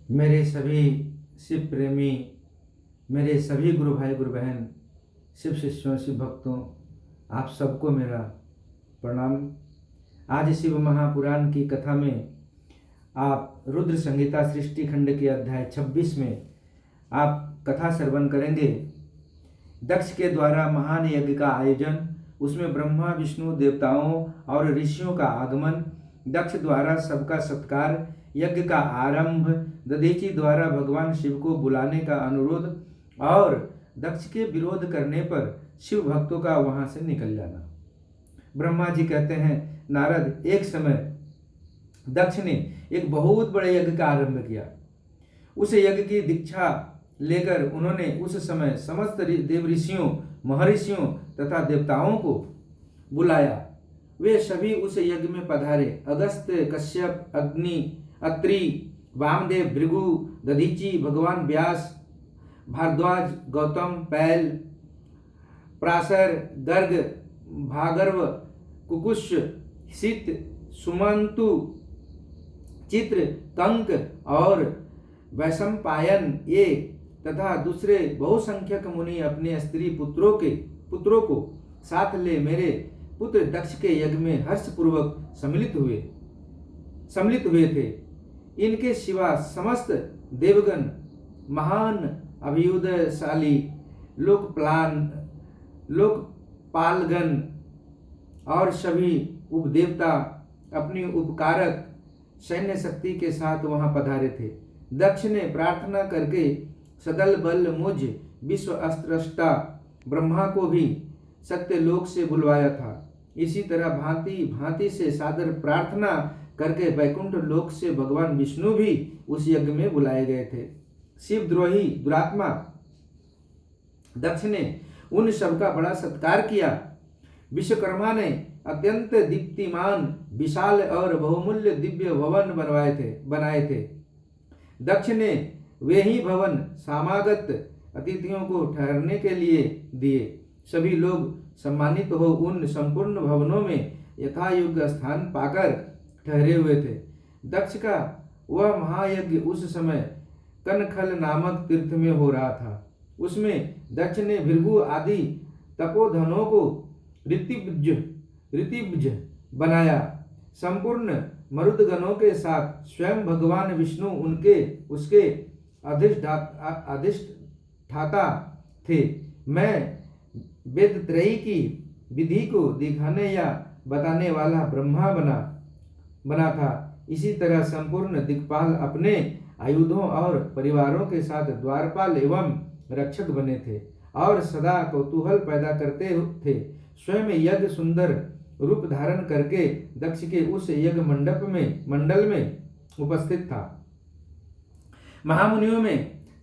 मेरे सभी शिव प्रेमी, मेरे सभी गुरु भाई गुरु बहन, शिव शिष्यों शिव भक्तों, आप सबको मेरा प्रणाम। आज शिव महापुराण की कथा में आप रुद्र संहिता सृष्टि खंड के अध्याय 26 में आप कथा श्रवण करेंगे। दक्ष के द्वारा महान यज्ञ का आयोजन, उसमें ब्रह्मा विष्णु देवताओं और ऋषियों का आगमन, दक्ष द्वारा सबका सत्कार, यज्ञ का आरंभ, दधीचि द्वारा भगवान शिव को बुलाने का अनुरोध और दक्ष के विरोध करने पर शिव भक्तों का वहां से निकल जाना। ब्रह्मा जी कहते हैं, नारद, एक समय दक्ष ने एक बहुत बड़े यज्ञ का आरंभ किया। उस यज्ञ की दीक्षा लेकर उन्होंने उस समय समस्त देव ऋषियों, महर्षियों तथा देवताओं को बुलाया। वे सभी उस यज्ञ में पधारे। अगस्त्य, कश्यप, अग्नि, अत्रि, वामदेव, भृगु, दधीचि, भगवान व्यास, भारद्वाज, गौतम, पैल, प्राशर, गर्ग, भागर्व, कुकुश, शीत, सुमंतु, चित्र, कंक और वैशंपायन ये तथा दूसरे बहुसंख्यक मुनि अपने स्त्री पुत्रों को साथ ले मेरे पुत्र दक्ष के यज्ञ में हर्षपूर्वक सम्मिलित हुए थे। इनके सिवा समस्त देवगण, महान अभ्युदयशाली लोकपालगण और सभी उपदेवता अपनी उपकारक सैन्य शक्ति के साथ वहां पधारे थे। दक्ष ने प्रार्थना करके सदल बल मुझ विश्व अस्त्रष्टा ब्रह्मा को भी सत्यलोक से बुलवाया था। इसी तरह भांति भांति से सादर प्रार्थना करके वैकुंठ लोक से भगवान विष्णु भी उस यज्ञ में बुलाए गए थे। शिवद्रोही दुरात्मा दक्ष ने उन सबका बड़ा सत्कार किया। विश्वकर्मा ने अत्यंत दीप्तिमान, विशाल और बहुमूल्य दिव्य भवन बनाए थे। दक्ष ने वे ही भवन समागत अतिथियों को ठहरने के लिए दिए। सभी लोग सम्मानित हो उन संपूर्ण भवनों में यथायोग्य स्थान पाकर ठहरे हुए थे। दक्ष का वह महायज्ञ उस समय कनखल नामक तीर्थ में हो रहा था। उसमें दक्ष ने भृगु आदि तपोधनों को ऋतिब्ज बनाया। संपूर्ण मरुदगणों के साथ स्वयं भगवान विष्णु उसके अधिष्ठाता थे। मैं वेदत्रयी की विधि को दिखाने या बताने वाला ब्रह्मा बना था। इसी तरह संपूर्ण दिक्पाल अपने आयुधों और परिवारों के साथ द्वारपाल एवं रक्षक बने थे और सदा कौतूहल पैदा करते थे। स्वयं यज्ञ सुंदर रूप धारण करके दक्ष के उस यज्ञ मंडल में उपस्थित था। महामुनियों में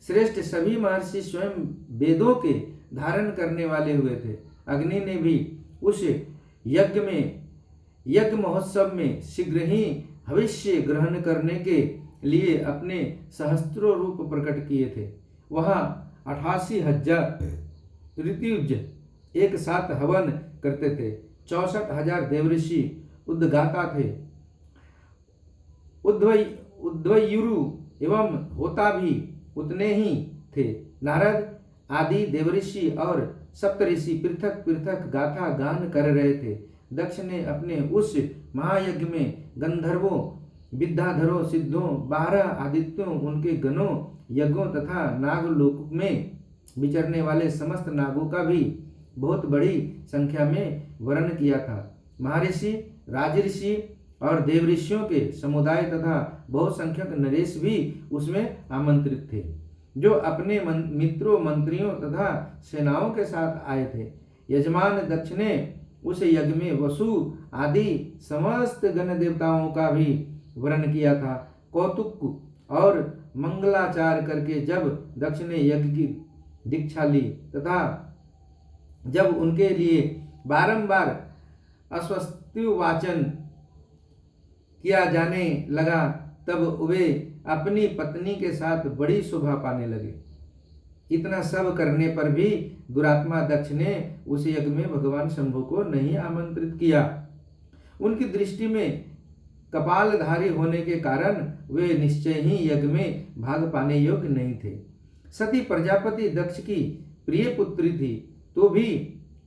श्रेष्ठ सभी महर्षि स्वयं वेदों के धारण करने वाले हुए थे। अग्नि ने भी उस यज्ञ महोत्सव में शीघ्र ही भविष्य ग्रहण करने के लिए अपने सहस्त्रों रूप प्रकट किए थे। वहां 88,000 ऋत्विज एक साथ हवन करते थे। 64,000 देवऋषि उद्गाता थे। उद्वयुरु एवं होता भी उतने ही थे। नारद आदि देवऋषि और सप्तऋषि पृथक पृथक गाथा गान कर रहे थे। दक्ष ने अपने उस महायज्ञ में गंधर्वों, विद्याधरों, सिद्धों, 12 आदित्यों, उनके गणों, यज्ञों तथा नागलोक में विचरने वाले समस्त नागों का भी बहुत बड़ी संख्या में वर्ण किया था। महर्षि, राजऋषि और देवऋषियों के समुदाय तथा बहुसंख्यक नरेश भी उसमें आमंत्रित थे, जो अपने मित्रों, मंत्रियों तथा सेनाओं के साथ आए थे। यजमान दक्ष ने उस यज्ञ में वसु आदि समस्त गण देवताओं का भी वर्ण किया था। कौतुक और मंगलाचार करके जब दक्ष ने यज्ञ की दीक्षा ली तथा जब उनके लिए बारंबार अस्वस्तिवाचन किया जाने लगा, तब वे अपनी पत्नी के साथ बड़ी शोभा पाने लगे। इतना सब करने पर भी दुरात्मा दक्ष ने उस यज्ञ में भगवान शंभु को नहीं आमंत्रित किया। उनकी दृष्टि में कपालधारी होने के कारण वे निश्चय ही यज्ञ में भाग पाने योग्य नहीं थे। सती प्रजापति दक्ष की प्रिय पुत्री थी, तो भी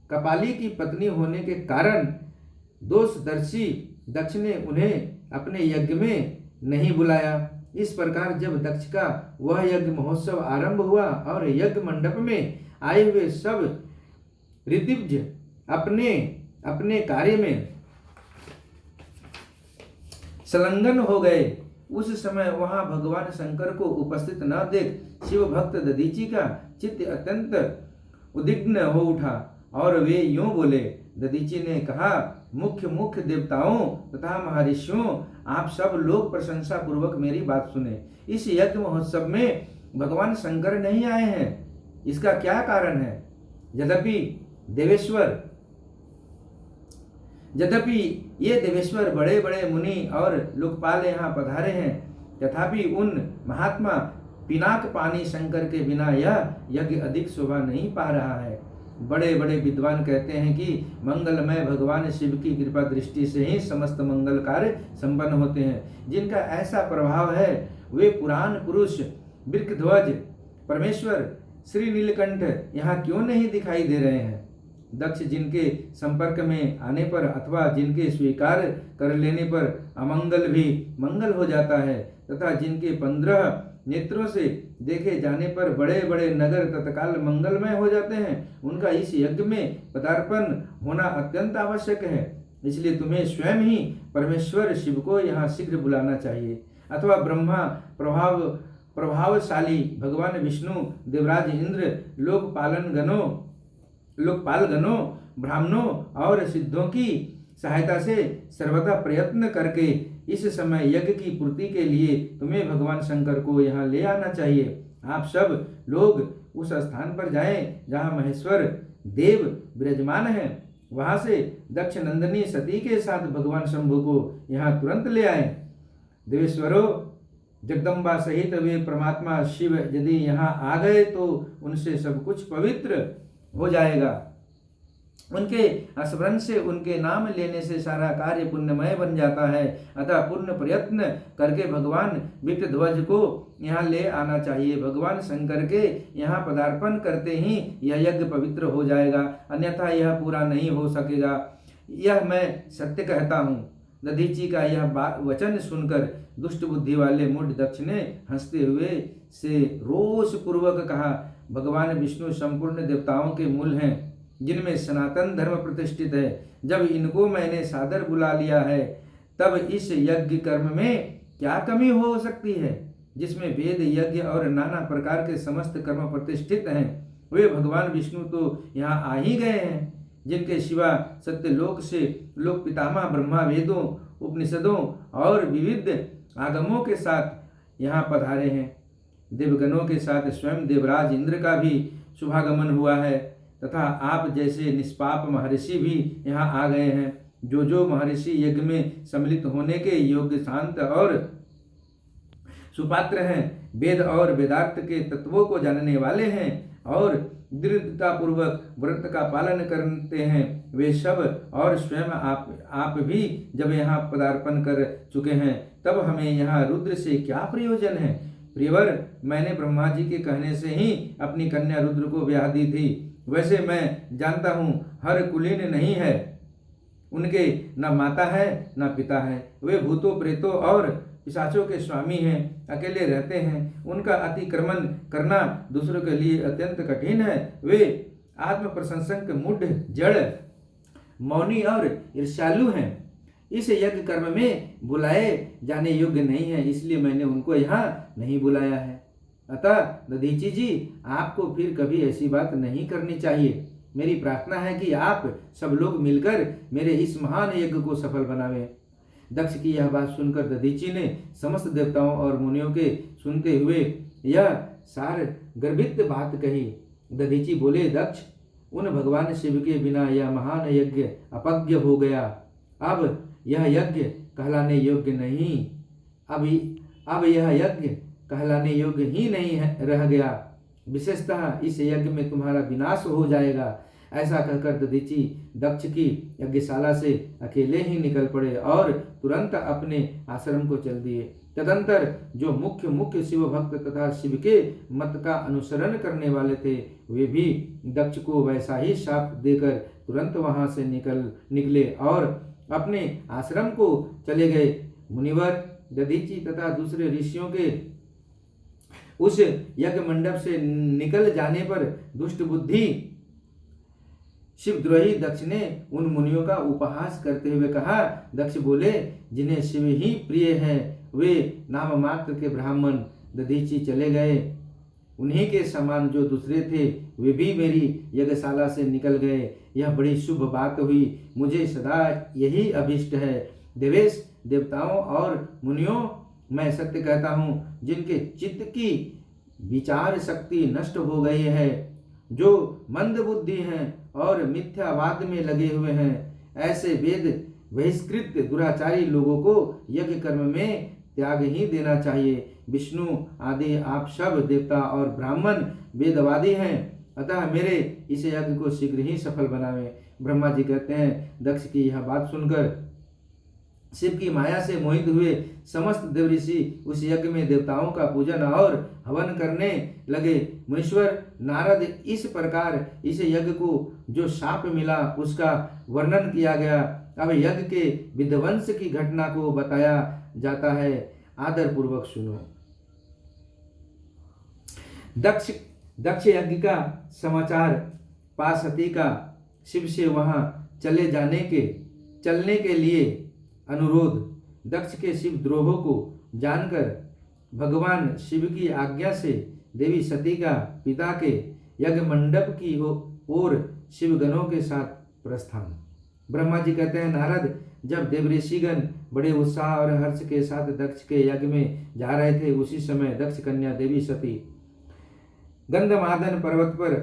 कपाली की पत्नी होने के कारण दोषदर्शी दक्ष ने उन्हें अपने यज्ञ में नहीं बुलाया। इस प्रकार जब दक्ष का वह यज्ञ महोत्सव आरंभ हुआ और यज्ञ मंडप में आए हुए सब ऋतिव्ज अपने अपने कार्य में संलग्न हो गए, उस समय वहां भगवान शंकर को उपस्थित न देख शिव भक्त दधीचि का चित्त अत्यंत उद्विग्न हो उठा और वे यूं बोले। दधीचि ने कहा, मुख्य मुख्य देवताओं तथा महर्षियों, आप सब लोग प्रशंसा पूर्वक मेरी बात सुने। इस यज्ञ महोत्सव में भगवान शंकर नहीं आए हैं, इसका क्या कारण है? यद्यपि ये देवेश्वर बड़े बड़े मुनि और लोकपाल यहाँ पधारे हैं, तथापि उन महात्मा पिनाक पानी शंकर के बिना यह यज्ञ अधिक शोभा नहीं पा रहा है। बड़े बड़े विद्वान कहते हैं कि मंगलमय भगवान शिव की कृपा दृष्टि से ही समस्त मंगल कार्य संपन्न होते हैं। जिनका ऐसा प्रभाव है वे पुराण पुरुष वृषध्वज परमेश्वर श्री नीलकंठ यहाँ क्यों नहीं दिखाई दे रहे हैं? दक्ष जिनके संपर्क में आने पर अथवा जिनके स्वीकार कर लेने पर अमंगल भी मंगल हो जाता है, तथा जिनके 15 नेत्रों से देखे जाने पर बड़े बड़े नगर तत्काल मंगलमय हो जाते हैं, उनका इस यज्ञ में पदार्पण होना अत्यंत आवश्यक है। इसलिए तुम्हें स्वयं ही परमेश्वर शिव को यहाँ शीघ्र बुलाना चाहिए, अथवा ब्रह्मा प्रभावशाली भगवान विष्णु, देवराज इंद्र, लोकपाल गणों, ब्राह्मणों और सिद्धों की सहायता से सर्वथा प्रयत्न करके इस समय यज्ञ की पूर्ति के लिए तुम्हें भगवान शंकर को यहाँ ले आना चाहिए। आप सब लोग उस स्थान पर जाएं जहाँ महेश्वर देव विराजमान हैं, वहां से दक्ष नंदिनी सती के साथ भगवान शंभु को यहाँ तुरंत ले आए। देवेश्वरों, जगदम्बा सहित वे परमात्मा शिव यदि यहाँ आ गए तो उनसे सब कुछ पवित्र हो जाएगा। उनके स्मरण से, उनके नाम लेने से सारा कार्य पुण्यमय बन जाता है। अतः पूर्ण प्रयत्न करके भगवान वृषध्वज को यहाँ ले आना चाहिए। भगवान शंकर के यहाँ पदार्पण करते ही यह यज्ञ पवित्र हो जाएगा, अन्यथा यह पूरा नहीं हो सकेगा। यह मैं सत्य कहता हूँ। दधीचि का यह वचन सुनकर दुष्ट बुद्धि वाले मूढ़ दक्ष ने हंसते हुए से रोष पूर्वक कहा, भगवान विष्णु संपूर्ण देवताओं के मूल हैं, जिनमें सनातन धर्म प्रतिष्ठित है। जब इनको मैंने सादर बुला लिया है, तब इस यज्ञ कर्म में क्या कमी हो सकती है, जिसमें वेद यज्ञ और नाना प्रकार के समस्त कर्म प्रतिष्ठित हैं। वे भगवान विष्णु तो यहाँ आ ही गए हैं, जिनके शिवा सत्य लोक से लोक पितामह ब्रह्मा वेदों, उपनिषदों और विविध आगमों के साथ यहाँ पधारे हैं। देवगणों के साथ स्वयं देवराज इंद्र का भी शुभागमन हुआ है, तथा आप जैसे निष्पाप महर्षि भी यहाँ आ गए हैं। जो महर्षि यज्ञ में सम्मिलित होने के योग्य, शांत और सुपात्र हैं, वेद और वेदार्थ के तत्वों को जानने वाले हैं और दृढ़ता पूर्वक व्रत का पालन करते हैं, वे सब और स्वयं आप भी जब यहाँ पदार्पण कर चुके हैं, तब हमें यहाँ रुद्र से क्या प्रयोजन है? प्रियवर, मैंने ब्रह्मा जी के कहने से ही अपनी कन्या रुद्र को ब्याह दी थी। वैसे मैं जानता हूँ हर कुलीन नहीं है, उनके न माता है न पिता है। वे भूतों, प्रेतों और पिशाचों के स्वामी हैं, अकेले रहते हैं। उनका अतिक्रमण करना दूसरों के लिए अत्यंत कठिन है। वे आत्म प्रशंसक, मूढ़, जड़, मौनी और ईर्ष्यालु हैं। इस यज्ञ कर्म में बुलाए जाने योग्य नहीं है, इसलिए मैंने उनको यहाँ नहीं बुलाया है। अतः दधीचि जी, आपको फिर कभी ऐसी बात नहीं करनी चाहिए। मेरी प्रार्थना है कि आप सब लोग मिलकर मेरे इस महान यज्ञ को सफल बनावें। दक्ष की यह बात सुनकर दधीचि ने समस्त देवताओं और मुनियों के सुनते हुए यह सार गर्भित बात कही। दधीचि बोले, दक्ष, उन भगवान शिव के बिना यह महान यज्ञ अपज्ञ हो गया। अब यह यज्ञ कहलाने योग्य नहीं, अब यह यज्ञ कहलाने योग्य ही नहीं रह गया। विशेषतः इस यज्ञ में तुम्हारा विनाश हो जाएगा। ऐसा कहकर दधीचि दक्ष की यज्ञशाला से अकेले ही निकल पड़े और तुरंत अपने आश्रम को चल दिए। तदंतर जो मुख्य मुख्य शिव भक्त तथा शिव के मत का अनुसरण करने वाले थे, वे भी दक्ष को वैसा ही शाप देकर तुरंत वहां से निकले और अपने आश्रम को चले गए। मुनिवर दधीचि तथा दूसरे ऋषियों के उस यज्ञ मंडप से निकल जाने पर दुष्ट बुद्धि शिवद्रोही दक्ष ने उन मुनियों का उपहास करते हुए कहा। दक्ष बोले, जिन्हें शिव ही प्रिय है वे नाम मात्र के ब्राह्मण दधीचि चले गए। उन्हीं के समान जो दूसरे थे वे भी मेरी यज्ञशाला से निकल गए। यह बड़ी शुभ बात हुई। मुझे सदा यही अभिष्ट है। देवेश, देवताओं और मुनियों, मैं सत्य कहता हूँ, जिनके चित्त की विचार शक्ति नष्ट हो गई है, जो मंद बुद्धि हैं और मिथ्यावाद में लगे हुए हैं, ऐसे वेद बहिष्कृत दुराचारी लोगों को यज्ञ कर्म में त्याग ही देना चाहिए। विष्णु आदि आप सब देवता और ब्राह्मण वेदवादी हैं, अतः मेरे इस यज्ञ को शीघ्र ही सफल बनावे। ब्रह्मा जी कहते हैं, दक्ष की यह बात सुनकर शिव की माया से मोहित हुए समस्त देवऋषि उस यज्ञ में देवताओं का पूजन और हवन करने लगे। मुनीश्वर नारद, इस प्रकार इस यज्ञ को जो शाप मिला उसका वर्णन किया गया। अब यज्ञ के विध्वंस की घटना को बताया जाता है, आदर पूर्वक सुनो। दक्ष यज्ञ का समाचार पा सती का शिव से वहां चलने के लिए अनुरोध। दक्ष के शिव द्रोह को जानकर भगवान शिव की आज्ञा से देवी सती का पिता के यज्ञ मंडप की ओर शिवगणों के साथ प्रस्थान। ब्रह्मा जी कहते हैं, नारद, जब देवऋषिगण बड़े उत्साह और हर्ष के साथ दक्ष के यज्ञ में जा रहे थे, उसी समय दक्ष कन्या देवी सती गंधमादन पर्वत पर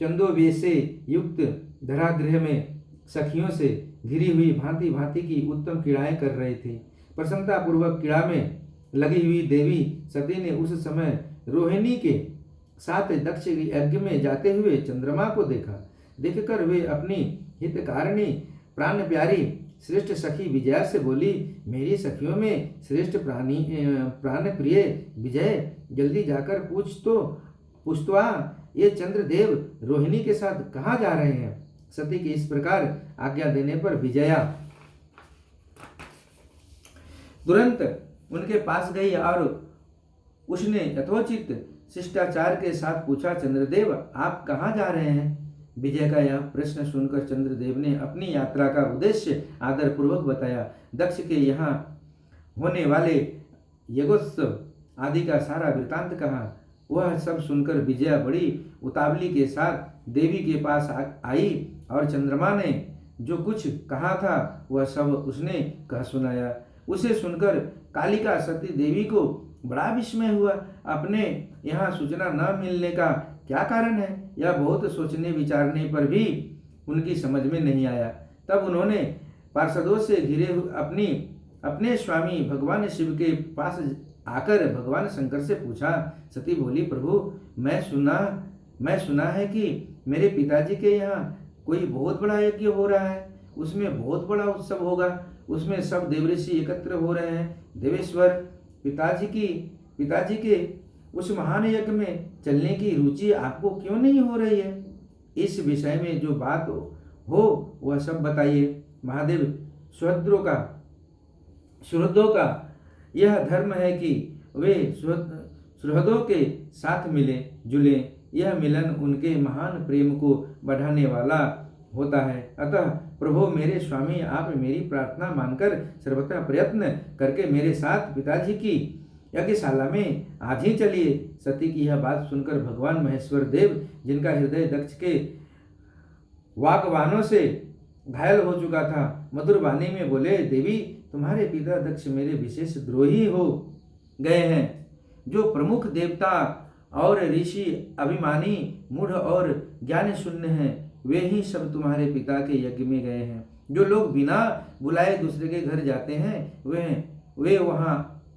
चंदोवेशे युक्त धरागृह में सखियों से घिरी हुई भांति भांति की उत्तम क्रीड़ाएं कर रही थी। प्रसन्नता पूर्वक क्रीड़ा में लगी हुई देवी सती ने उस समय रोहिणी के साथ दक्ष यज्ञ में जाते हुए चंद्रमा को देखा। देखकर वे अपनी हितकारिणी प्राण प्यारी श्रेष्ठ सखी विजया से बोली, मेरी सखियों में श्रेष्ठ प्राण प्रिय विजय, जल्दी जाकर पूछतवा ये चंद्रदेव रोहिणी के साथ कहाँ जा रहे हैं। सती की इस प्रकार आज्ञा देने पर विजया तुरंत उनके पास गई और उसने यथोचित शिष्टाचार के साथ पूछा, चंद्रदेव आप कहाँ जा रहे हैं। विजय का यह प्रश्न सुनकर चंद्रदेव ने अपनी यात्रा का उद्देश्य आदर पूर्वक बताया। दक्ष के यहाँ होने वाले यज्ञोत्सव आदि का सारा वृतांत कहा। वह सब सुनकर विजया बड़ी उतावली के साथ देवी के पास आई और चंद्रमा ने जो कुछ कहा था वह सब उसने कह सुनाया। उसे सुनकर कालिका सती देवी को बड़ा विस्मय हुआ। अपने यहाँ सूचना न मिलने का क्या कारण है, यह बहुत सोचने विचारने पर भी उनकी समझ में नहीं आया। तब उन्होंने पार्षदों से घिरे अपने स्वामी भगवान शिव के पास आकर भगवान शंकर से पूछा। सती बोली, प्रभु, मैं सुना है कि मेरे पिताजी के यहाँ कोई बहुत बड़ा यज्ञ हो रहा है, उसमें बहुत बड़ा उत्सव होगा, उसमें सब देवऋषि एकत्र हो रहे हैं। देवेश्वर, पिताजी के उस महान यज्ञ में चलने की रुचि आपको क्यों नहीं हो रही है। इस विषय में जो बात हो वह सब बताइए। महादेव, सुहृदों का यह धर्म है कि वे सुहृदों के साथ मिले जुले। यह मिलन उनके महान प्रेम को बढ़ाने वाला होता है। अतः प्रभु मेरे स्वामी, आप मेरी प्रार्थना मानकर सर्वथा प्रयत्न करके मेरे साथ पिताजी की यज्ञशाला में आज ही चलिए। सती की यह बात सुनकर भगवान महेश्वर देव, जिनका हृदय दक्ष के वाकवानों से घायल हो चुका था, मधुर वाणी में बोले, देवी, तुम्हारे पिता दक्ष मेरे विशेष द्रोही हो गए हैं। जो प्रमुख देवता और ऋषि अभिमानी, मूढ़ और ज्ञान शून्य हैं, वे ही सब तुम्हारे पिता के यज्ञ में गए हैं। जो लोग बिना बुलाए दूसरे के घर जाते हैं वे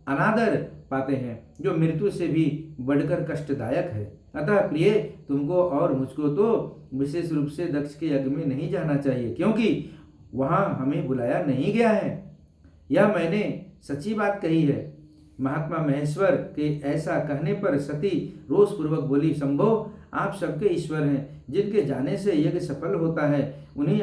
अनादर पाते हैं, जो मृत्यु से भी बढ़कर कष्टदायक है। अतः प्रिय, तुमको और मुझको तो विशेष रूप से दक्ष के यज्ञ में नहीं जाना चाहिए, क्योंकि वहां हमें बुलाया नहीं गया है। यह मैंने सच्ची बात कही है। महात्मा महेश्वर के ऐसा कहने पर सती रोषपूर्वक बोली, शंभो, आप सबके ईश्वर हैं, जिनके जाने से यज्ञ सफल होता है, उन्हीं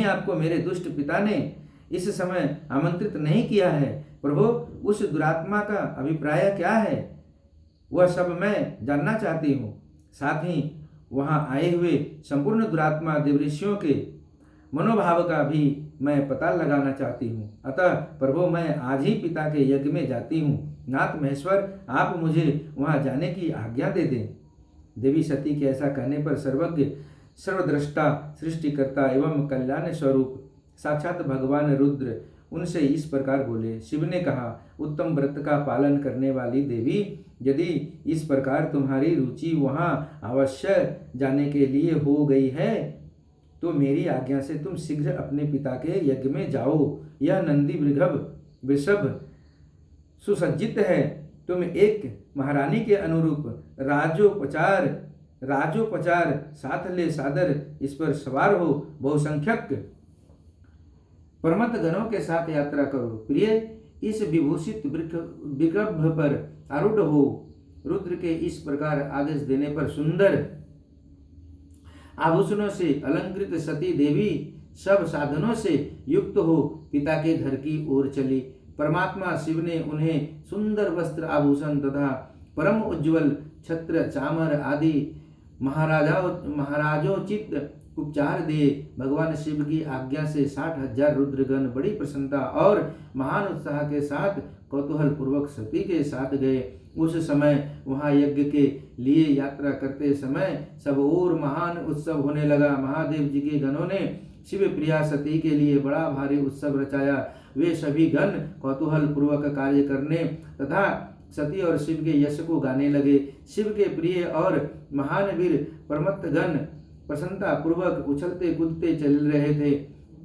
आपको मेरे दुष्ट पिता ने इस समय आमंत्रित नहीं किया है। प्रभु, उस दुरात्मा का अभिप्राय क्या है, वह सब मैं जानना चाहती हूँ। साथ ही वहां आए हुए संपूर्ण दुरात्मा देवऋषियों के मनोभाव का भी मैं पता लगाना चाहती हूँ। अतः प्रभु, मैं आज ही पिता के यज्ञ में जाती हूँ। नाथ महेश्वर, आप मुझे वहां जाने की आज्ञा दे दें। देवी सती के ऐसा कहने पर सर्वज्ञ, सर्वद्रष्टा, सृष्टिकर्ता एवं कल्याण स्वरूप साक्षात भगवान रुद्र उनसे इस प्रकार बोले। शिव ने कहा, उत्तम व्रत का पालन करने वाली देवी, यदि इस प्रकार तुम्हारी रुचि वहां अवश्य जाने के लिए हो गई है, तो मेरी आज्ञा से तुम शीघ्र अपने पिता के यज्ञ में जाओ। यह नंदी वृषभ सुसज्जित है। तुम एक महारानी के अनुरूप राजोपचार साथ ले सादर इस पर सवार हो बहुसंख्यक परमत गणों के साथ यात्रा करो। प्रिय, इस विभूषित विग्रह पर आरूढ़ हो। रुद्र के इस प्रकार आदेश देने पर सुंदर आभूषणों से अलंकृत सती देवी सब साधनों से युक्त हो पिता के घर की ओर चली। परमात्मा शिव ने उन्हें सुंदर वस्त्र आभूषण तथा परम उज्ज्वल छत्र चामर आदि महाराजोचित उपचार दिए। भगवान शिव की आज्ञा से 60,000 रुद्रगण बड़ी प्रसन्नता और महान उत्साह के साथ कौतूहल पूर्वक सती के साथ गए। उस समय वहां यज्ञ के लिए यात्रा करते समय सब ओर महान उत्सव होने लगा। महादेव जी के गणों ने शिव प्रिया सती के लिए बड़ा भारी उत्सव रचाया। वे सभी गण कौतूहल पूर्वक कार्य करने तथा सती और शिव के यश को गाने लगे। शिव के प्रिय और महान वीर परमत गण प्रसन्नता पूर्वक उछलते कूदते चल रहे थे।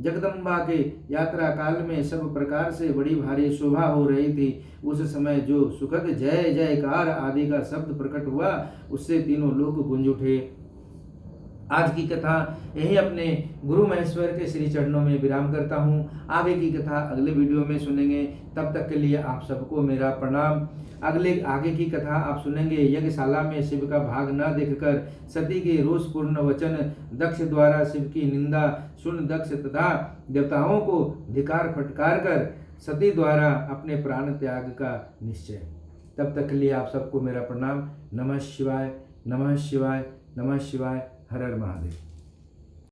जगदम्बा के यात्रा काल में सब प्रकार से बड़ी भारी शोभा हो रही थी। उस समय जो सुखद जय जयकार आदि का शब्द प्रकट हुआ, उससे तीनों लोग गूंज उठे। आज की कथा यही अपने गुरु महेश्वर के श्री चरणों में विराम करता हूँ। आगे की कथा अगले वीडियो में सुनेंगे। तब तक के लिए आप सबको मेरा प्रणाम। आगे की कथा आप सुनेंगे। यज्ञशाला में शिव का भाग न देखकर सती के रोषपूर्ण वचन, दक्ष द्वारा शिव की निंदा सुन दक्ष तथा देवताओं को धिकार फटकार कर सती द्वारा अपने प्राण त्याग का निश्चय। तब तक के लिए आप सबको मेरा प्रणाम। नमः शिवाय, नमः शिवाय, नमः शिवाय। हर हर महादेव।